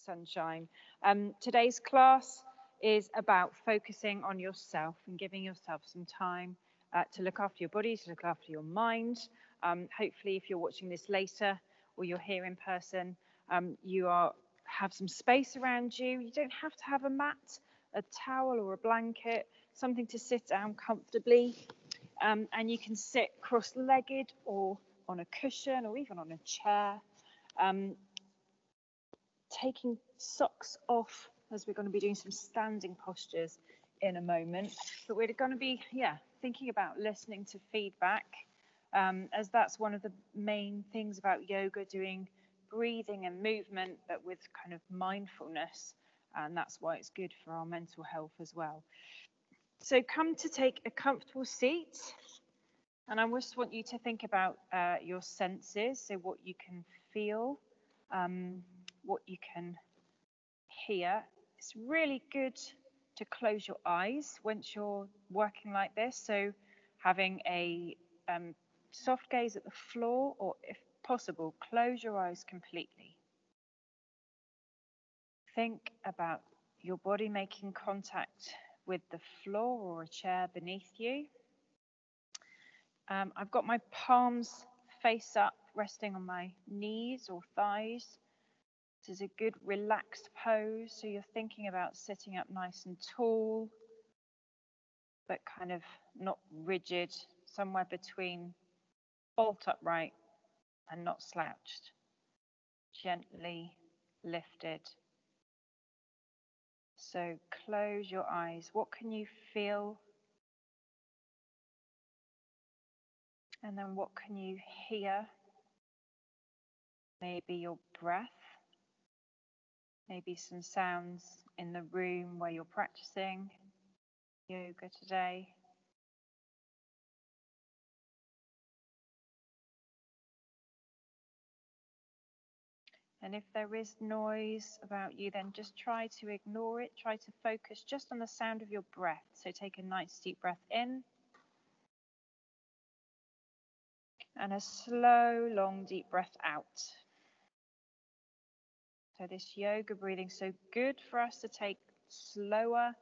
sunshine. Today's class is about focusing on yourself and giving yourself some time to look after your body, to look after your mind. Hopefully, if you're watching this later or you're here in person, have some space around you. You don't have to have a mat, a towel or a blanket, something to sit down comfortably. And you can sit cross-legged or on a cushion or even on a chair. Taking socks off, as we're going to be doing some standing postures in a moment. But we're going to be, thinking about listening to feedback, as that's one of the main things about yoga, doing breathing and movement, but with kind of mindfulness. And that's why it's good for our mental health as well. So come to take a comfortable seat. And I just want you to think about your senses, so what you can feel, what you can hear. It's really good to close your eyes once you're working like this. So having a soft gaze at the floor, or if possible, close your eyes completely. Think about your body making contact with the floor or a chair beneath you. I've got my palms face up, resting on my knees or thighs. This is a good relaxed pose, so you're thinking about sitting up nice and tall, but kind of not rigid, somewhere between bolt upright and not slouched, gently lifted. So close your eyes. What can you feel? And then what can you hear? Maybe your breath. Maybe some sounds in the room where you're practicing yoga today. And if there is noise about you, then just try to ignore it. Try to focus just on the sound of your breath. So take a nice deep breath in. And a slow, long, deep breath out. So this yoga breathing, so good for us to take slower,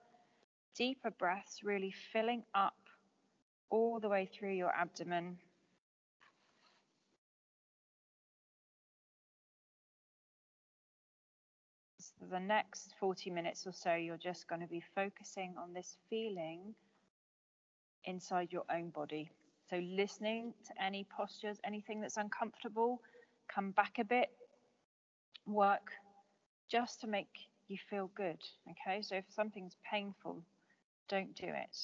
deeper breaths, really filling up all the way through your abdomen. So the next 40 minutes or so, you're just going to be focusing on this feeling inside your own body. So listening to any postures, anything that's uncomfortable, come back a bit, work just to make you feel good, okay? So if something's painful, don't do it.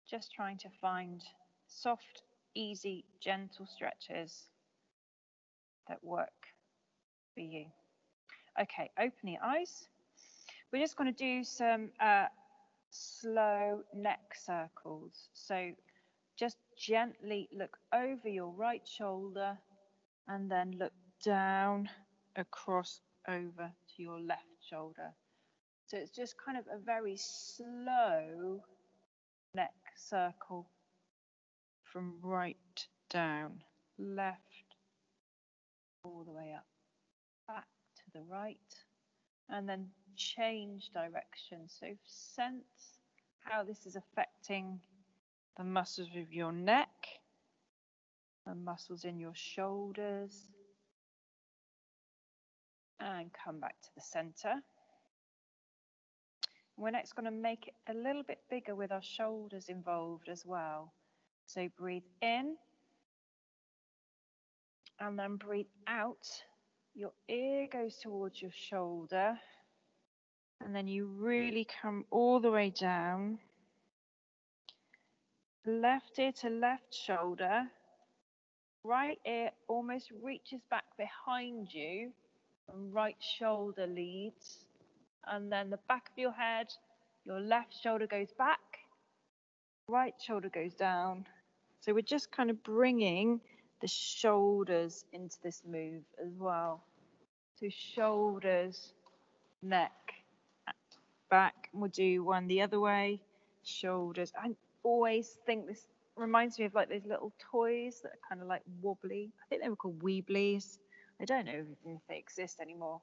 Just trying to find soft, easy, gentle stretches that work for you. Okay, open your eyes. We're just going to do some slow neck circles. So just gently look over your right shoulder and then look down across over to your left shoulder. So it's just kind of a very slow neck circle from right down, left, all the way up, back to the right, and then change direction. So sense how this is affecting the muscles of your neck, the muscles in your shoulders, and come back to the center. We're next going to make it a little bit bigger with our shoulders involved as well. So breathe in and then breathe out. Your ear goes towards your shoulder and then you really come all the way down. Left ear to left shoulder. Right ear almost reaches back behind you and right shoulder leads. And then the back of your head, your left shoulder goes back, right shoulder goes down. So we're just kind of bringing the shoulders into this move as well. So shoulders, neck, back. We'll do one the other way, shoulders. I always think this reminds me of like those little toys that are kind of like wobbly. I think they were called Weeblies. I don't know if they exist anymore.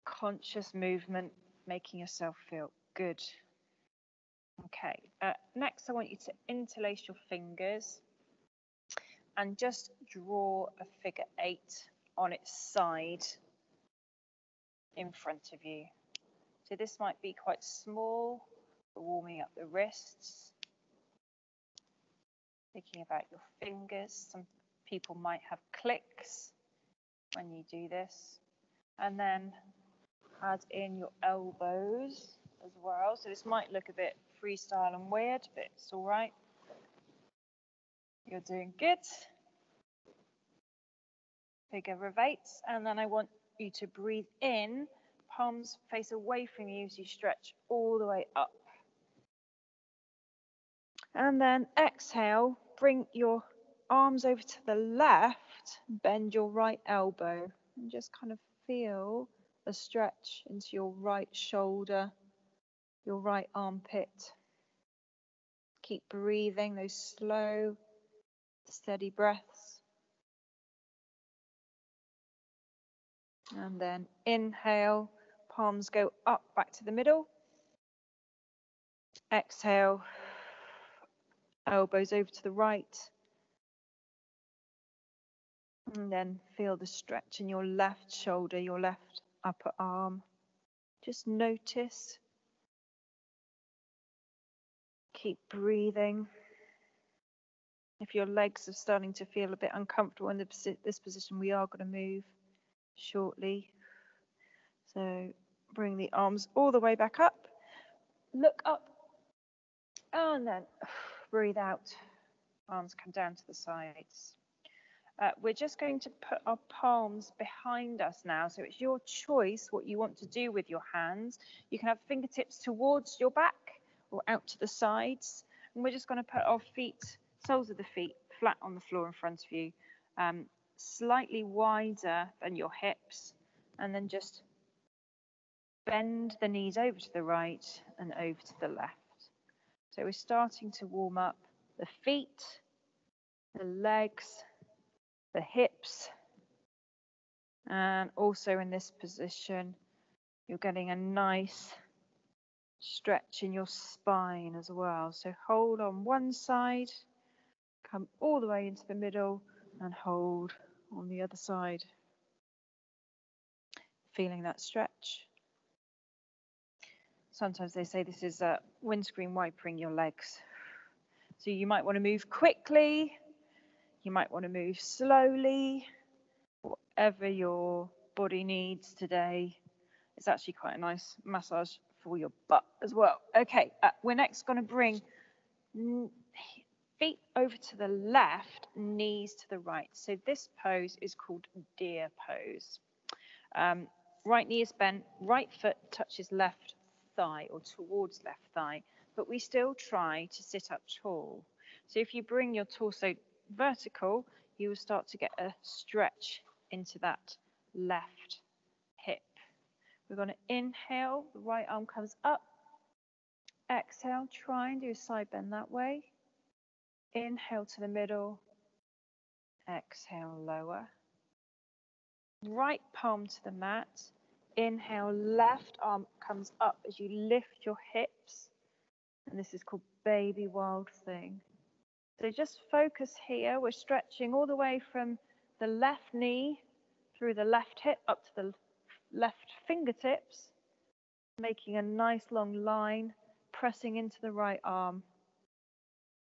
conscious movement, making yourself feel good. Okay, next I want you to interlace your fingers and just draw a figure 8 on its side in front of you. So this might be quite small for warming up the wrists. Thinking about your fingers, some people might have clicks when you do this. And then add in your elbows as well. So this might look a bit freestyle and weird, but it's all right. You're doing good. Figure of 8. And then I want you to breathe in, palms face away from you as you stretch all the way up. And then exhale, bring your arms over to the left, bend your right elbow, and just kind of feel a stretch into your right shoulder, your right armpit. Keep breathing those slow, steady breaths. And then inhale, palms go up back to the middle. Exhale, elbows over to the right. And then feel the stretch in your left shoulder, your left upper arm. Just notice. Keep breathing. If your legs are starting to feel a bit uncomfortable in this position, we are going to move shortly. So bring the arms all the way back up. Look up. And then breathe out. Arms come down to the sides. We're just going to put our palms behind us now. So it's your choice what you want to do with your hands. You can have fingertips towards your back or out to the sides. And we're just going to put our feet, soles of the feet, flat on the floor in front of you, slightly wider than your hips. And then just bend the knees over to the right and over to the left. So we're starting to warm up the feet, the legs, the hips, and also in this position you're getting a nice stretch in your spine as well. So hold on one side, come all the way into the middle and hold on the other side. Feeling that stretch. Sometimes they say this is windscreen wipering your legs. So you might want to move quickly, you might want to move slowly, whatever your body needs today. It's actually quite a nice massage for your butt as well. Okay, we're next going to bring feet over to the left, knees to the right. So this pose is called deer pose. Right knee is bent, right foot touches left thigh or towards left thigh, but we still try to sit up tall. So if you bring your torso vertical, you will start to get a stretch into that left hip. We're going to inhale, the right arm comes up. Exhale, try and do a side bend that way. Inhale to the middle. Exhale, lower. Right palm to the mat. Inhale, left arm comes up as you lift your hips. And this is called baby wild thing. So just focus here. We're stretching all the way from the left knee through the left hip up to the left fingertips, making a nice long line, pressing into the right arm.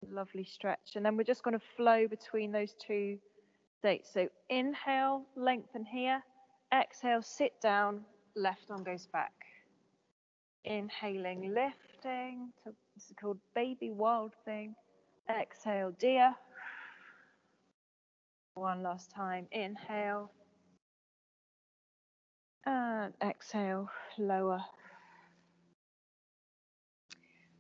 Lovely stretch. And then we're just going to flow between those two states. So inhale, lengthen here. Exhale, sit down, left arm goes back. Inhaling, lifting. So this is called baby wild thing. Exhale, deer. One last time. Inhale. And exhale, lower.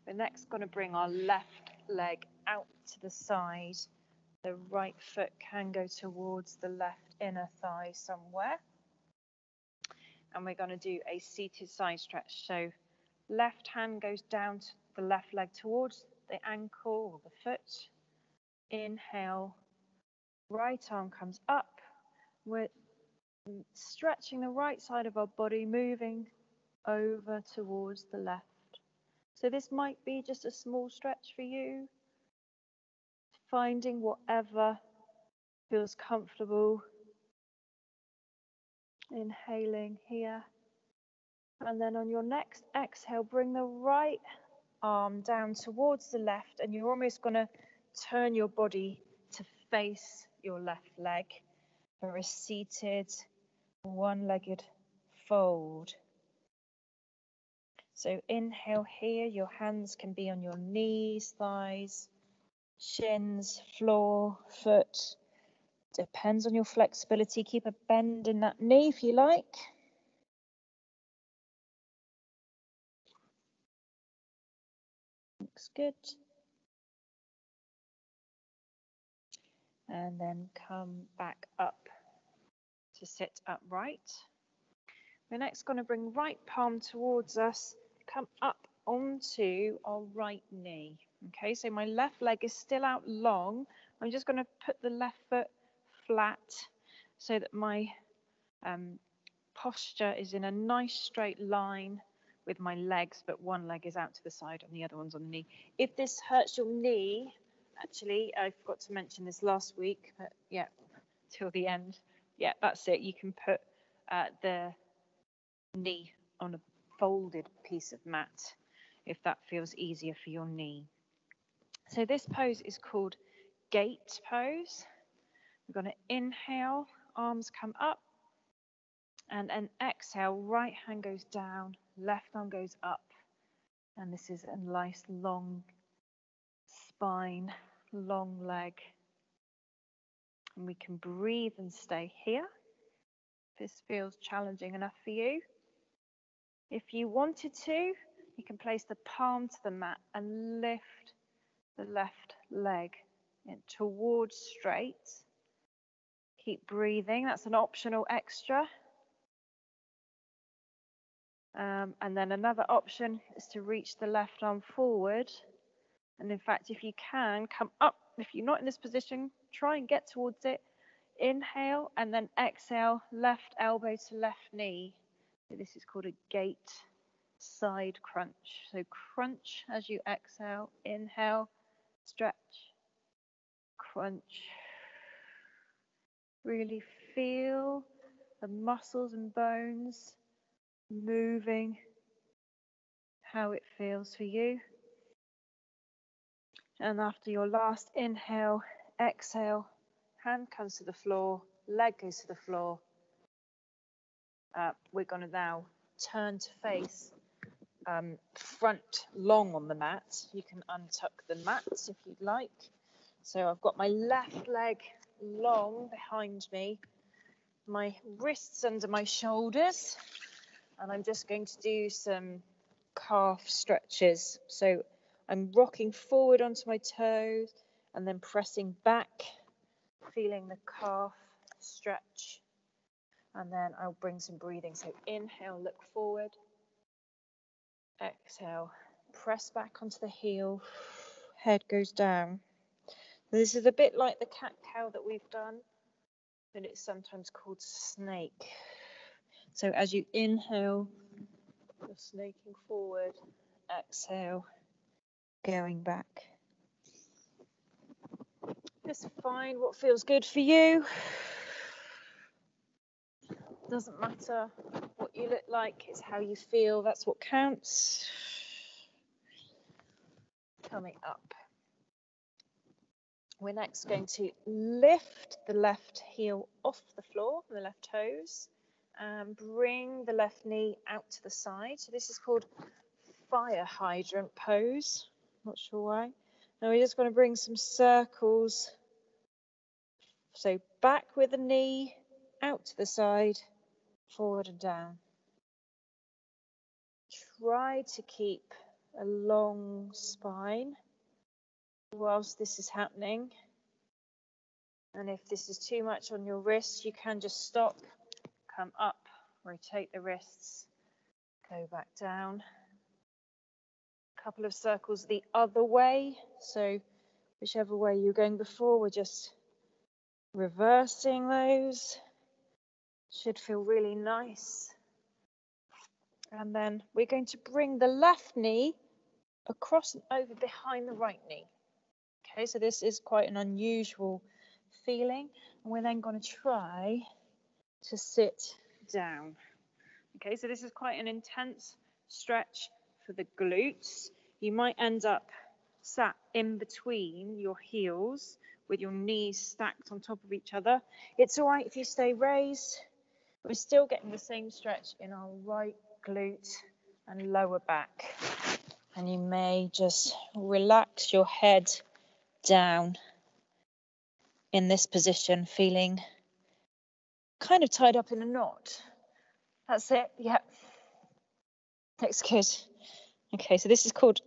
We're next going to bring our left leg out to the side. The right foot can go towards the left inner thigh somewhere. And we're going to do a seated side stretch. So left hand goes down to the left leg towards the ankle or the foot. Inhale. Right arm comes up. We're stretching the right side of our body, moving over towards the left. So this might be just a small stretch for you, finding whatever feels comfortable. Inhaling here. And then on your next exhale, bring the right arm down towards the left, and you're almost going to turn your body to face your left leg for a seated one-legged fold. So inhale here, your hands can be on your knees, thighs, shins, floor, foot. Depends on your flexibility. Keep a bend in that knee if you like. Looks good. And then come back up to sit upright. We're next going to bring right palm towards us, come up onto our right knee. Okay, so my left leg is still out long. I'm just going to put the left foot flat so that my posture is in a nice straight line with my legs, but one leg is out to the side and the other one's on the knee. If this hurts your knee, actually, I forgot to mention this last week, but yeah, till the end. Yeah, that's it. You can put the knee on a folded piece of mat if that feels easier for your knee. So this pose is called gate pose. We're going to inhale, arms come up, and then exhale, right hand goes down, left arm goes up, and this is a nice long spine, long leg. And we can breathe and stay here. This feels challenging enough for you. If you wanted to, you can place the palm to the mat and lift the left leg towards straight. Keep breathing. That's an optional extra. And then another option is to reach the left arm forward. And in fact, if you can, come up. If you're not in this position, try and get towards it. Inhale and then exhale, left elbow to left knee. So this is called a gate side crunch. So crunch as you exhale, inhale, stretch, crunch. Really feel the muscles and bones moving, how it feels for you. And after your last inhale, exhale, hand comes to the floor, leg goes to the floor. We're going to now turn to face front long on the mat. You can untuck the mat if you'd like. So I've got my left leg long behind me, my wrists under my shoulders, and I'm just going to do some calf stretches. So I'm rocking forward onto my toes and then pressing back, feeling the calf stretch. And then I'll bring some breathing. So inhale, look forward. Exhale, press back onto the heel. Head goes down. This is a bit like the cat-cow that we've done, but it's sometimes called snake. So as you inhale, you're snaking forward. Exhale, going back. Just find what feels good for you. Doesn't matter what you look like, it's how you feel. That's what counts. Coming up. We're next going to lift the left heel off the floor, the left toes, and bring the left knee out to the side. So this is called fire hydrant pose. Not sure why. Now we're just going to bring some circles. So back with the knee, out to the side, forward and down. Try to keep a long spine whilst this is happening. And if this is too much on your wrists, you can just stop, come up, rotate the wrists, go back down. A couple of circles the other way. So whichever way you were going before, we're just reversing those. Should feel really nice. And then we're going to bring the left knee across and over behind the right knee. Okay, so this is quite an unusual feeling. And we're then going to try to sit down. Okay, so this is quite an intense stretch for the glutes. You might end up sat in between your heels with your knees stacked on top of each other. It's all right if you stay raised. We're still getting the same stretch in our right glute and lower back. And you may just relax your head down in this position, feeling kind of tied up in a knot. That's it. Yep. Looks good. Okay, so this is called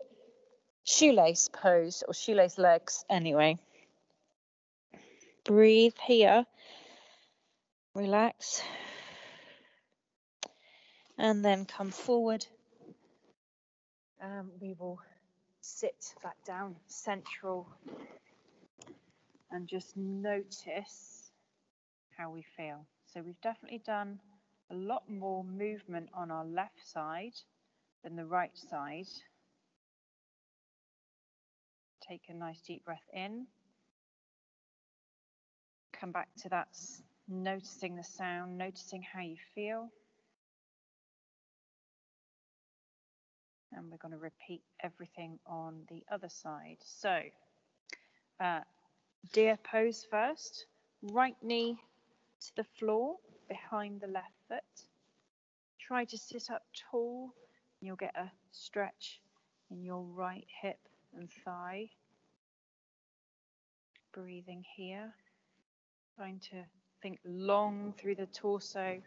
shoelace pose, or shoelace legs anyway. Breathe here. Relax. And then come forward. We will sit back down, central, and just notice how we feel. So we've definitely done a lot more movement on our left side than the right side. Take a nice deep breath in. Come back to that, noticing the sound, noticing how you feel. And we're going to repeat everything on the other side. So, deer pose first. Right knee to the floor behind the left foot. Try to sit up tall. You'll get a stretch in your right hip and thigh. Breathing here. Trying to think long through the torso.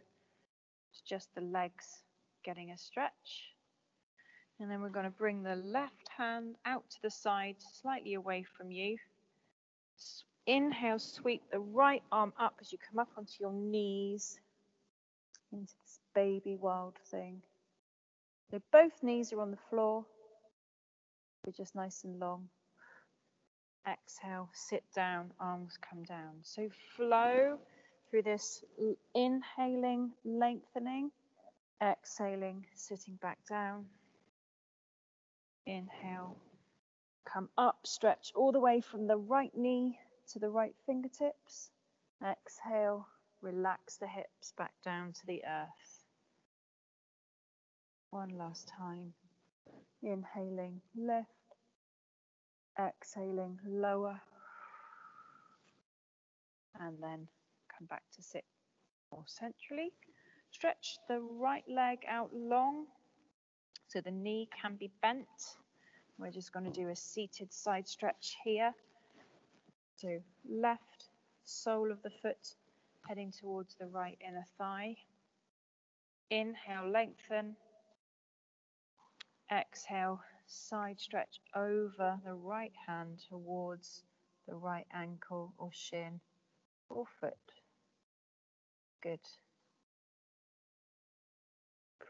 It's just the legs getting a stretch. And then we're going to bring the left hand out to the side, slightly away from you. Inhale, sweep the right arm up as you come up onto your knees into this baby wild thing. So both knees are on the floor. We're just nice and long. Exhale, sit down, arms come down. So flow through this, inhaling, lengthening, exhaling, sitting back down. Inhale, come up, stretch all the way from the right knee to the right fingertips. Exhale, relax the hips back down to the earth. One last time. Inhaling, lift. Exhaling, lower. And then come back to sit more centrally. Stretch the right leg out long so the knee can be bent. We're just going to do a seated side stretch here. So left sole of the foot heading towards the right inner thigh. Inhale, lengthen. Exhale, side stretch over the right hand towards the right ankle or shin or foot. Good.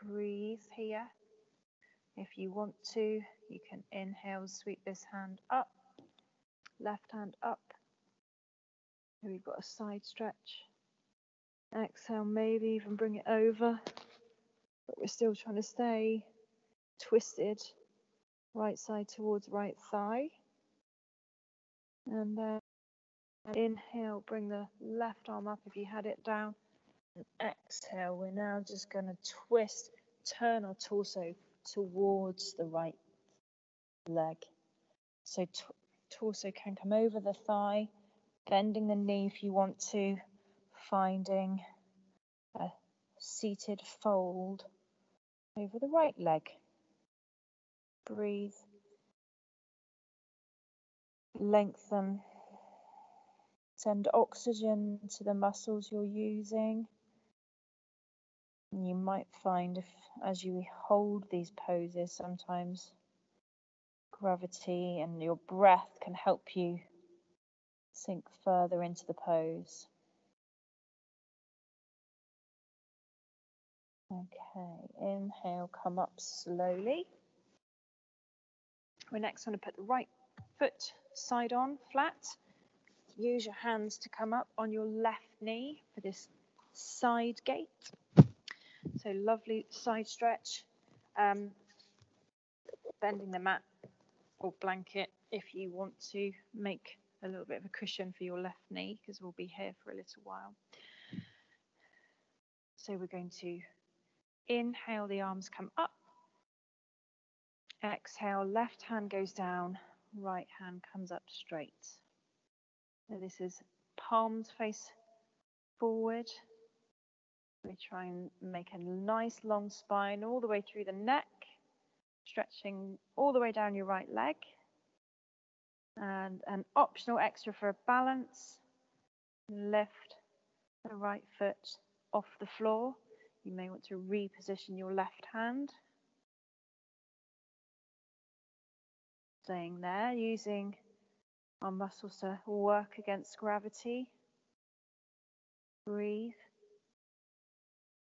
Breathe here. If you want to, you can inhale, sweep this hand up, left hand up. Here we've got a side stretch. Exhale, maybe even bring it over, but we're still trying to stay twisted. Right side towards right thigh. And then inhale, bring the left arm up if you had it down. And exhale, we're now just going to twist, turn our torso towards the right leg. So torso can come over the thigh, bending the knee if you want to, finding a seated fold over the right leg. Breathe. Lengthen. Send oxygen to the muscles you're using. And you might find if, as you hold these poses, sometimes gravity and your breath can help you sink further into the pose. Okay, inhale, come up slowly. We're next going to put the right foot side on, flat. Use your hands to come up on your left knee for this side gate. So lovely side stretch. Bending the mat or blanket if you want to make a little bit of a cushion for your left knee, because we'll be here for a little while. So we're going to inhale, the arms come up. Exhale, left hand goes down, right hand comes up straight. So this is palms face forward. We try and make a nice long spine all the way through the neck, stretching all the way down your right leg. And an optional extra for a balance, lift the right foot off the floor. You may want to reposition your left hand. Staying there, using our muscles to work against gravity. Breathe.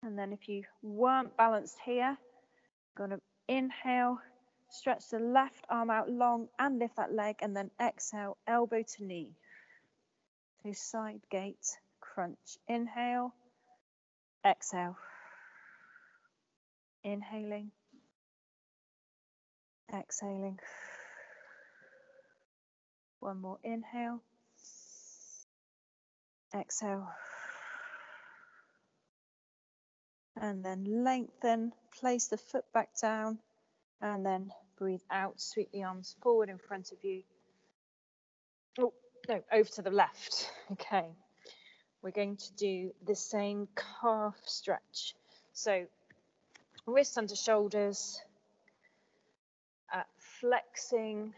And then if you weren't balanced here, going to inhale, stretch the left arm out long and lift that leg, and then exhale, elbow to knee. So side gate crunch. Inhale, exhale. Inhaling, exhaling. One more inhale, exhale. And then lengthen, place the foot back down, and then breathe out, sweep the arms forward in front of you. Oh, no, over to the left. Okay, we're going to do the same calf stretch. So wrists under shoulders, flexing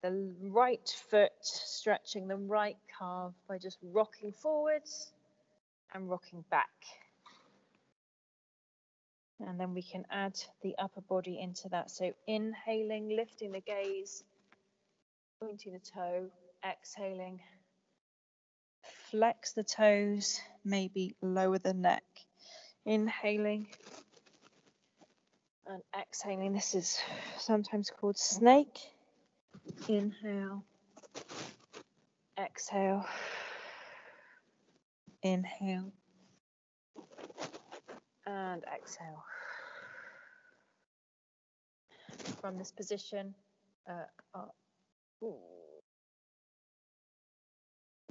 the right foot, stretching the right calf by just rocking forwards and rocking back. And then we can add the upper body into that. So inhaling, lifting the gaze, pointing the toe, exhaling, flex the toes, maybe lower the neck. Inhaling and exhaling. This is sometimes called snake. Inhale, exhale, inhale, and exhale. From this position, we're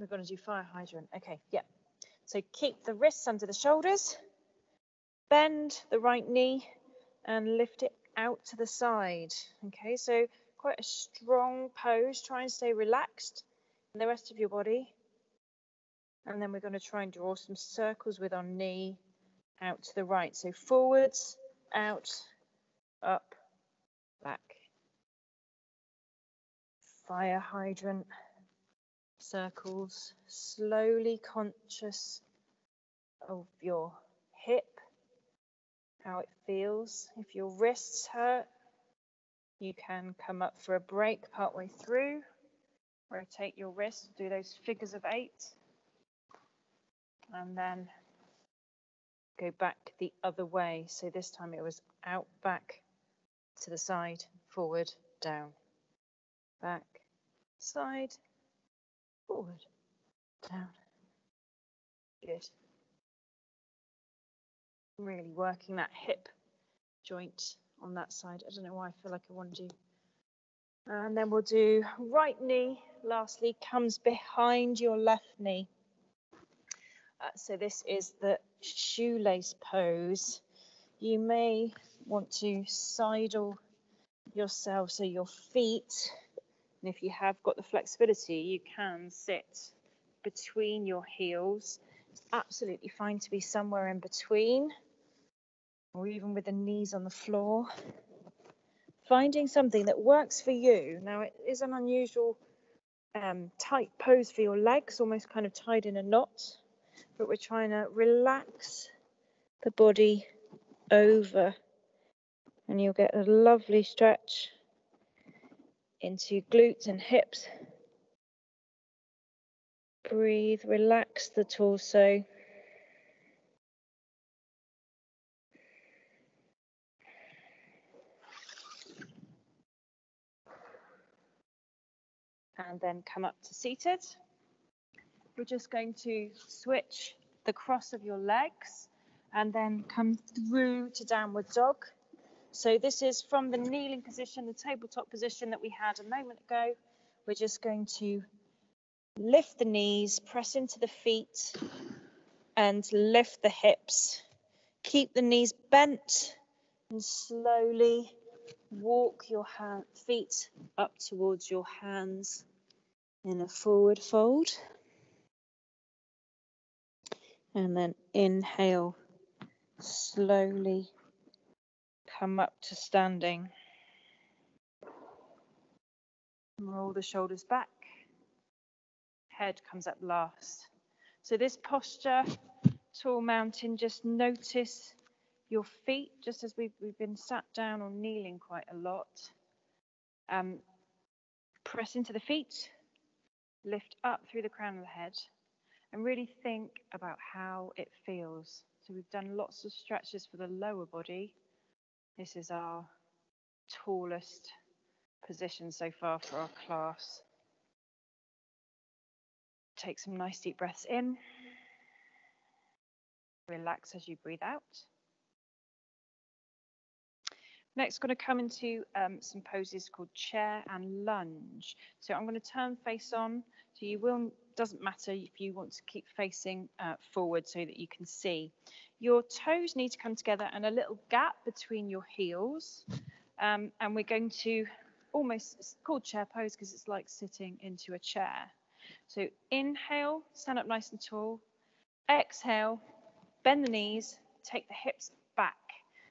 going to do fire hydrant. Okay, yeah. So keep the wrists under the shoulders, bend the right knee, and lift it out to the side. Okay, so quite a strong pose. Try and stay relaxed in the rest of your body. And then we're going to try and draw some circles with our knee out to the right. So forwards, out, up, back. Fire hydrant. Circles, slowly conscious of your hip, how it feels. If your wrists hurt, you can come up for a break partway through. Rotate your wrists, do those figures of 8, and then go back the other way. So this time it was out, back, to the side, forward, down, back, side, forward, down. Good. Really working that hip joint on that side. I don't know why I feel like I want to do. And then we'll do right knee, lastly, comes behind your left knee. So this is the shoelace pose. You may want to sidle yourself so your feet, and if you have got the flexibility, you can sit between your heels. It's absolutely fine to be somewhere in between, or even with the knees on the floor. Finding something that works for you. Now, it is an unusual tight pose for your legs, almost kind of tied in a knot, but we're trying to relax the body over, and you'll get a lovely stretch into glutes and hips. Breathe, relax the torso. And then come up to seated. We're just going to switch the cross of your legs, and then come through to downward dog. So this is from the kneeling position, the tabletop position that we had a moment ago. We're just going to lift the knees, press into the feet, and lift the hips. Keep the knees bent and slowly walk your feet up towards your hands in a forward fold. And then inhale, slowly come up to standing. Roll the shoulders back. Head comes up last. So this posture, tall mountain, just notice your feet, just as we've been sat down or kneeling quite a lot. Press into the feet, lift up through the crown of the head, and really think about how it feels. So we've done lots of stretches for the lower body. This is our tallest position so far for our class. Take some nice deep breaths in. Relax as you breathe out. Next, going to come into some poses called chair and lunge. So I'm going to turn face on. So doesn't matter if you want to keep facing forward so that you can see. Your toes need to come together and a little gap between your heels. And we're going to it's called chair pose because it's like sitting into a chair. So inhale, stand up nice and tall. Exhale, bend the knees, take the hips back.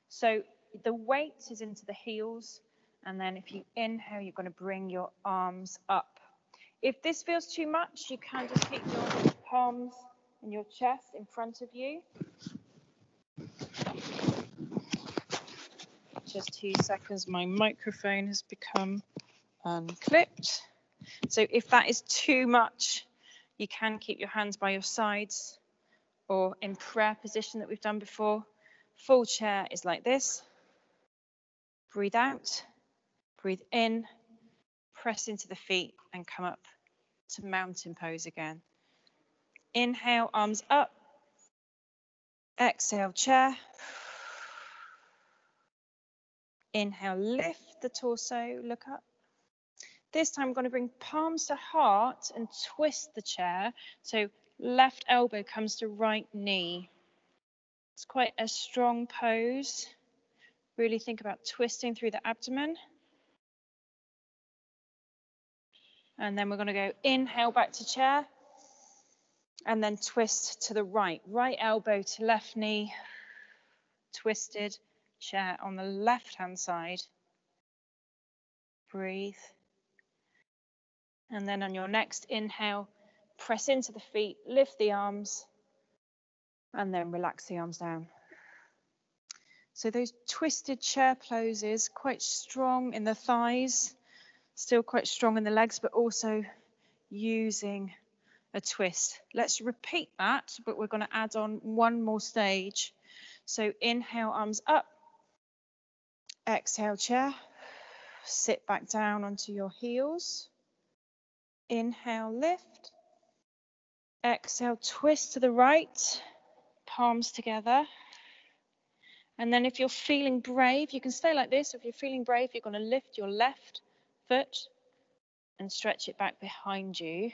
So the weight is into the heels, and then if you inhale, you're going to bring your arms up. If this feels too much, you can just keep your palms and your chest in front of you. Just 2 seconds, my microphone has become unclipped. So if that is too much, you can keep your hands by your sides or in prayer position that we've done before. Full chair is like this. Breathe out, breathe in, press into the feet and come up to mountain pose again. Inhale, arms up. Exhale, chair. Inhale, lift the torso, look up. This time I'm going to bring palms to heart and twist the chair. So left elbow comes to right knee. It's quite a strong pose. Really think about twisting through the abdomen. And then we're going to go inhale back to chair. And then twist to the right. Right elbow to left knee. Twisted chair on the left-hand side. Breathe. And then on your next inhale, press into the feet, lift the arms, and then relax the arms down. So those twisted chair poses, quite strong in the thighs, still quite strong in the legs, but also using a twist. Let's repeat that, but we're going to add on one more stage. So inhale, arms up. Exhale, chair. Sit back down onto your heels. Inhale, lift. Exhale, twist to the right. Palms together. And then if you're feeling brave, you can stay like this. If you're feeling brave, you're going to lift your left foot and stretch it back behind you.